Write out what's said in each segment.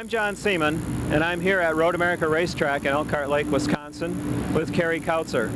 I'm John Seaman, and I'm here at Road America Racetrack in Elkhart Lake, Wisconsin with Kerry Kautzer.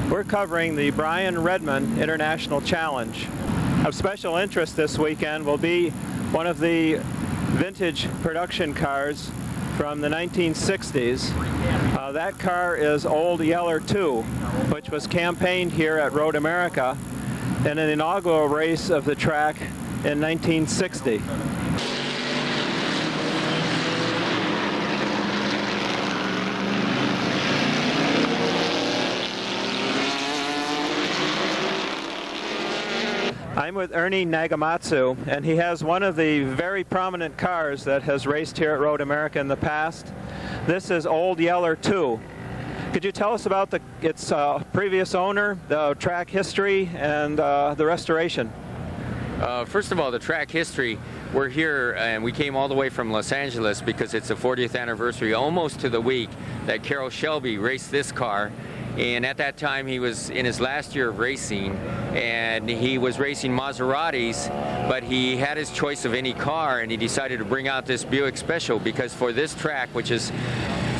We're covering the Brian Redman International Challenge. Of special interest this weekend will be one of the vintage production cars from the 1960s. That car is Old Yeller 2, which was campaigned here at Road America in an inaugural race of the track in 1960. I'm with Ernie Nagamatsu, and he has one of the very prominent cars that has raced here at Road America in the past. This is Old Yeller 2. Could you tell us about its previous owner, the track history, and the restoration? First of all, the track history, we're here and we came all the way from Los Angeles because it's the 40th anniversary, almost to the week, that Carroll Shelby raced this car. And at that time, he was in his last year of racing, and he was racing Maseratis, but he had his choice of any car, and he decided to bring out this Buick Special because for this track, which is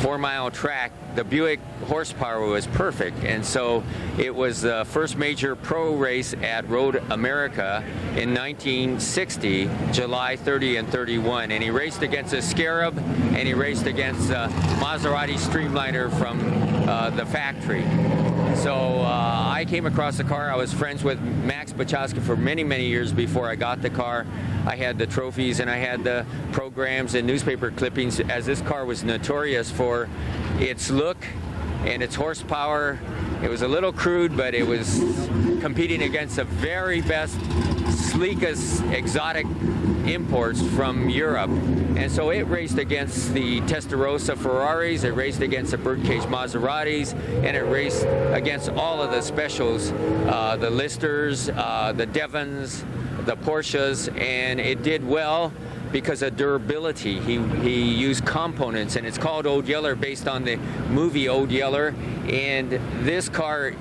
4-mile track, the Buick horsepower was perfect. And so it was the first major pro race at Road America in 1960, July 30 and 31. And he raced against a Scarab, and he raced against a Maserati Streamliner from the factory. So I came across the car. I was friends with Max Balchowsky for many, many years before I got the car. I had the trophies and I had the programs and newspaper clippings, as this car was notorious for its look and its horsepower. It was a little crude, but it was competing against the very best, sleekest, exotic imports from Europe. And so it raced against the Testarossa Ferraris, it raced against the Birdcage Maseratis, and it raced against all of the specials, the Listers, the Devons, the Porsches, and it did well because of durability. He used components, and it's called Old Yeller based on the movie Old Yeller. And this car,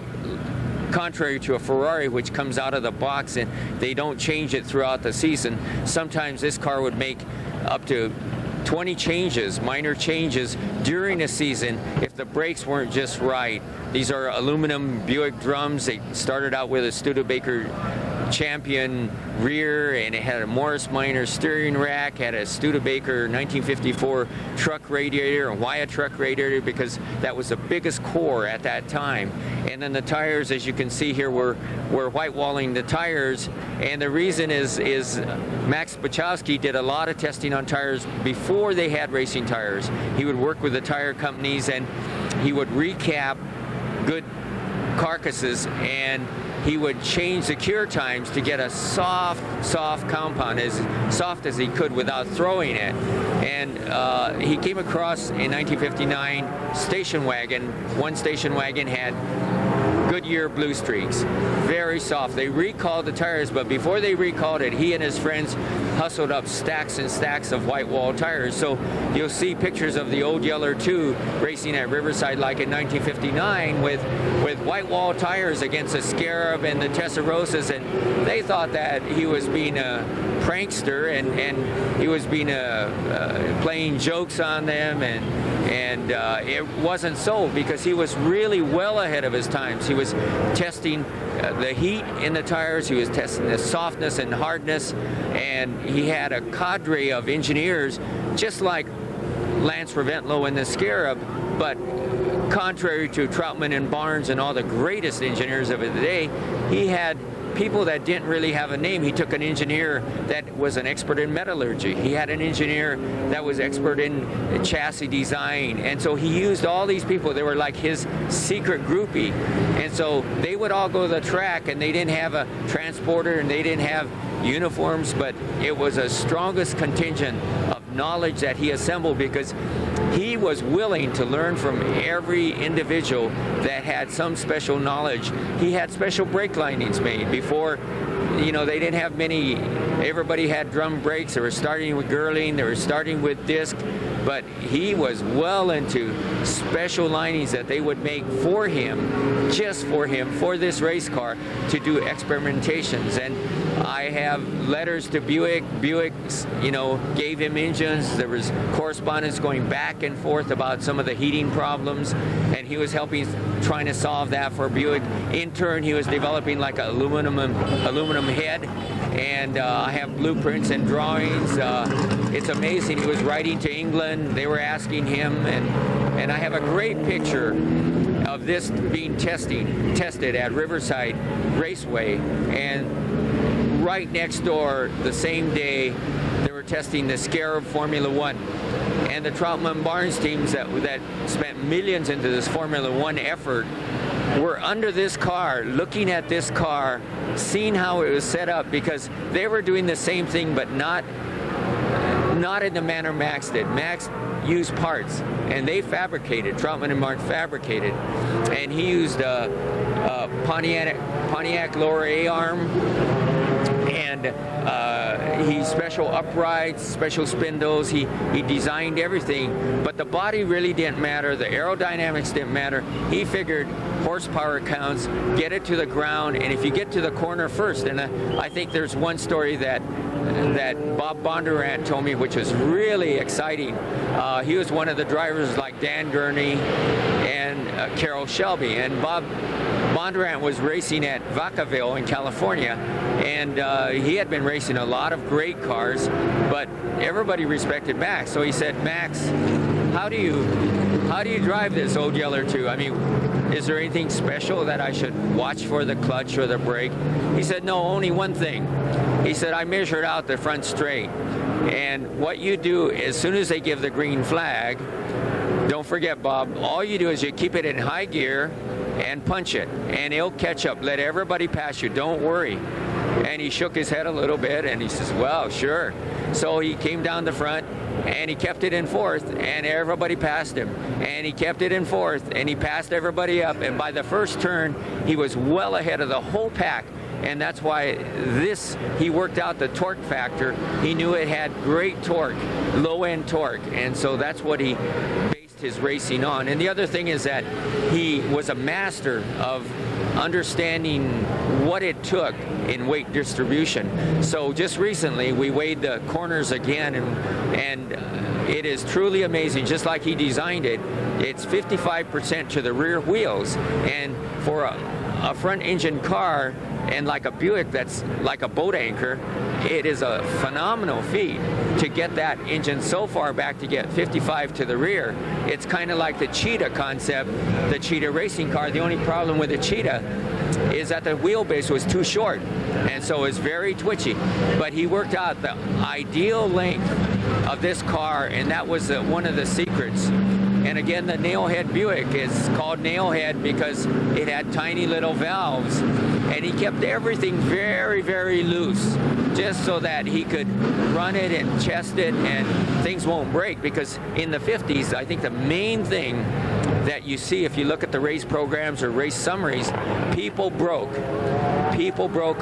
contrary to a Ferrari, which comes out of the box and they don't change it throughout the season, sometimes this car would make up to 20 changes, minor changes during a season if the brakes weren't just right. These are aluminum Buick drums. They started out with a Studebaker Champion rear, and it had a Morris Minor steering rack, had a Studebaker 1954 truck radiator, a Wyatt truck radiator, because that was the biggest core at that time. And then the tires, as you can see here, we're white walling the tires, and the reason is Max Balchowsky did a lot of testing on tires before they had racing tires. He would work with the tire companies and he would recap good carcasses, and he would change the cure times to get a soft compound, as soft as he could without throwing it. And he came across in 1959 station wagon. One station wagon had Goodyear Blue Streaks, very soft. They recalled the tires, but before they recalled it, he and his friends hustled up stacks and stacks of white wall tires. So you'll see pictures of the Old Yeller 2 racing at Riverside like in 1959 with white wall tires against the Scarab and the Testarossas, and they thought that he was being a prankster and he was being playing jokes on them, and it wasn't so, because he was really well ahead of his times. He was testing the heat in the tires, he was testing the softness and hardness, and he had a cadre of engineers just like Lance Reventlow and the Scarab, but contrary to Troutman and Barnes and all the greatest engineers of the day, he had people that didn't really have a name. He took an engineer that was an expert in metallurgy. He had an engineer that was expert in chassis design. And so he used all these people. They were like his secret groupie. And so they would all go to the track, and they didn't have a transporter and they didn't have uniforms, but it was a strongest contingent of knowledge that he assembled, because he was willing to learn from every individual that had some special knowledge. He had special brake linings made before. You know, they didn't have many. Everybody had drum brakes. They were starting with Girling. They were starting with disc. But he was well into special linings that they would make for him, just for him, for this race car, to do experimentations. And I have letters to Buick. Buick, gave him engines. There was correspondence going back and forth about some of the heating problems, and he was trying to solve that for Buick. In turn, he was developing like an aluminum head, and I have blueprints and drawings. It's amazing. He was writing to England. They were asking him, and I have a great picture of this being tested at Riverside Raceway, and right next door the same day they were testing the Scarab Formula One, and the Troutman Barnes teams that spent millions into this Formula One effort were under this car, looking at this car, seeing how it was set up, because they were doing the same thing, but not in the manner Max did. Max used parts, and they fabricated. Troutman and Mark fabricated, and he used a Pontiac lower A-arm, and he special uprights, special spindles. He designed everything, but the body really didn't matter. The aerodynamics didn't matter. He figured horsepower counts, get it to the ground, and if you get to the corner first, and I think there's one story that Bob Bondurant told me, which was really exciting. He was one of the drivers like Dan Gurney and Carroll Shelby, and Bob Bondurant was racing at Vacaville in California, and he had been racing a lot of great cars, but everybody respected Max. So he said, "Max, how do you drive this Old Yeller 2? I mean, is there anything special that I should watch for, the clutch or the brake?" He said, "No, only one thing." He said, "I measured out the front straight, and what you do as soon as they give the green flag, don't forget, Bob, all you do is you keep it in high gear and punch it, and it'll catch up. Let everybody pass you. Don't worry." And he shook his head a little bit, and he says, "Well, sure." So he came down the front, and he kept it in fourth, and everybody passed him. And he kept it in fourth, and he passed everybody up. And by the first turn, he was well ahead of the whole pack. And that's why he worked out the torque factor. He knew it had great torque, low-end torque. And so that's what he based his racing on. And the other thing is that he was a master of understanding what it took in weight distribution. So just recently we weighed the corners again, and it is truly amazing. Just like he designed it, it's 55% to the rear wheels, and for a front engine car and like a Buick that's like a boat anchor, it is a phenomenal feat to get that engine so far back to get 55 to the rear. It's kind of like the Cheetah concept, the Cheetah racing car. The only problem with the Cheetah is that the wheelbase was too short, and so it's very twitchy. But he worked out the ideal length of this car, and that was one of the secrets. And again, the nailhead Buick is called nailhead because it had tiny little valves, and he kept everything very, very loose, just so that he could run it and chest it and things won't break. Because in the 50s, I think the main thing that you see if you look at the race programs or race summaries, people broke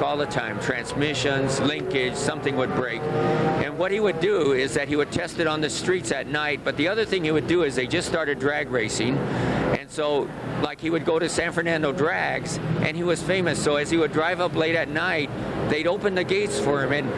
all the time. Transmissions, linkage, something would break. And what he would do is that he would test it on the streets at night. But the other thing he would do is they just started drag racing. And so, like, he would go to San Fernando Drags, and he was famous. So as he would drive up late at night, they'd open the gates for him, and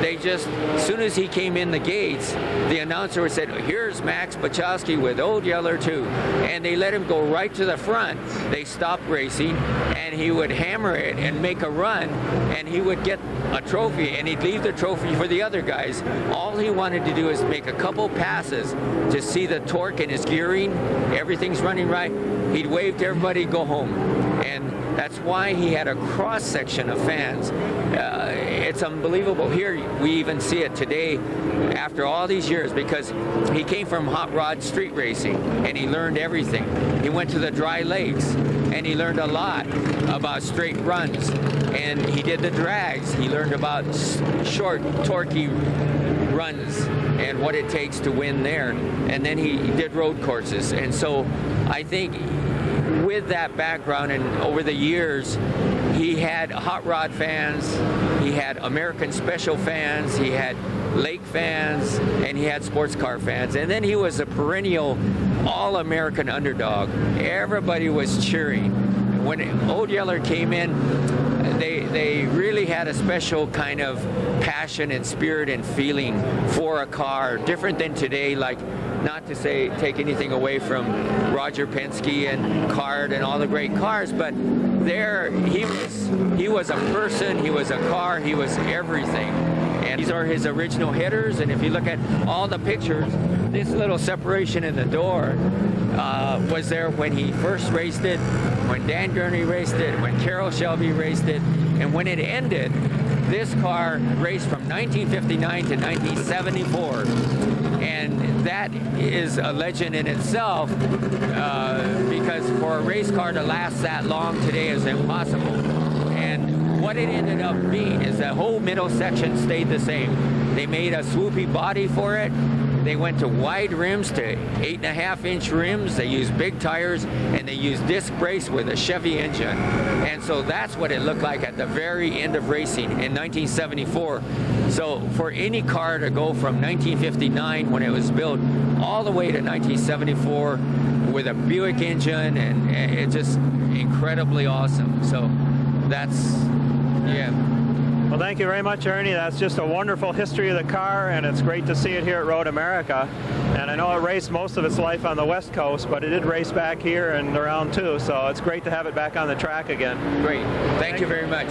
they just, as soon as he came in the gates, the announcer would say, "Here's Max Balchowsky with Old Yeller 2." And they let him go right to the front. They stopped racing, and he would hammer it and make a run, and he would get a trophy, and he'd leave the trophy for the other guys. All he wanted to do is make a couple passes to see the torque in his gearing, everything's running right. He'd wave to everybody, go home. And that's why he had a cross-section of fans. It's unbelievable. Here we even see it today after all these years, because he came from hot rod street racing and he learned everything. He went to the dry lakes and he learned a lot about straight runs, and he did the drags. He learned about short, torquey runs and what it takes to win there. And then he did road courses. And so I think with that background and over the years, he had hot rod fans, he had American Special fans, he had lake fans, and he had sports car fans. And then he was a perennial all-American underdog. Everybody was cheering. When Old Yeller came in, they really had a special kind of passion and spirit and feeling for a car, different than today. Like, not to say take anything away from Roger Penske and Card and all the great cars, but there he was a person, he was a car, he was everything. And these are his original headers, and if you look at all the pictures, this little separation in the door was there when he first raced it, when Dan Gurney raced it, when Carroll Shelby raced it, and when it ended, this car raced from 1959 to 1974. And that is a legend in itself, because for a race car to last that long today is impossible. And what it ended up being is the whole middle section stayed the same. They made a swoopy body for it. They went to wide rims, to 8.5-inch rims. They used big tires, and they used disc brakes with a Chevy engine. And so that's what it looked like at the very end of racing in 1974. So for any car to go from 1959, when it was built, all the way to 1974 with a Buick engine, and it's just incredibly awesome. So that's, yeah. Well, thank you very much, Ernie. That's just a wonderful history of the car, and it's great to see it here at Road America. And I know it raced most of its life on the West Coast, but it did race back here and around too, so it's great to have it back on the track again. Great. Thank you very much.